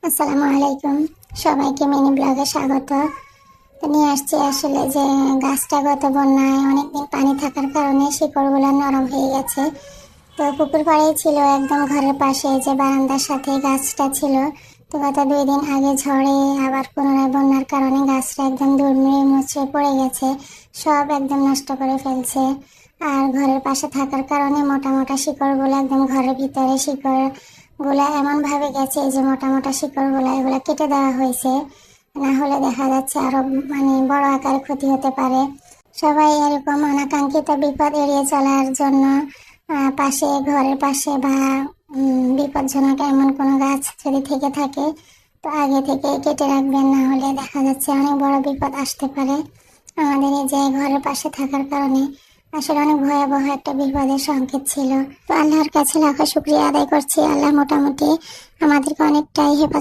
আসসালামু আলাইকুম, সবাইকে মিনি ব্লগে স্বাগত। তো নিয়ে আসছি আসলে যে গাছটা গত বন্যায় অনেকদিন পানি থাকার কারণে শিকড়গুলো নরম হয়ে গেছে। তো পুকুর পাড়েই ছিল, একদম ঘরের পাশে যে বারান্দার সাথে গাছটা ছিল। তো গত 2 দিন আগে ঝড়ে আবার পুনরায় বন্যার কারণে গাছটা একদম দুর্মিয়ে মুচড়ে পড়ে গেছে, সব একদম নষ্ট করে ফেলছে। আর ঘরের পাশে থাকার কারণে মোটা মোটা শিকড়গুলো একদম ঘরের ভিতরে শিকড়গুলো এমন ভাবে গেছে যে মোটা মোটা শিকড়গুলো এগুলো কেটে দেওয়া হয়েছে, না হলে দেখা যাচ্ছে আরো বড় আকারে ক্ষতি হতে পারে। সবাই এরকম অনাকাঙ্ক্ষিত বিপদ এড়িয়ে চলার জন্য ঘরের পাশে বা বিপজ্জনক এমন কোনো গাছ যদি থেকে থাকে তো আগে থেকে কেটে রাখবেন, না হলে দেখা যাচ্ছে অনেক বড় বিপদ আসতে পারে। আমাদের এই যে ঘরের পাশে থাকার কারণে আসলে অনেক ভয়াবহ একটা বিপদের সংকেত ছিল। তো আল্লাহর কাছে লাখো শুকরিয়া আদায় করছি, আল্লাহ মোটামুটি আমাদেরকে অনেকটাই হেফাজত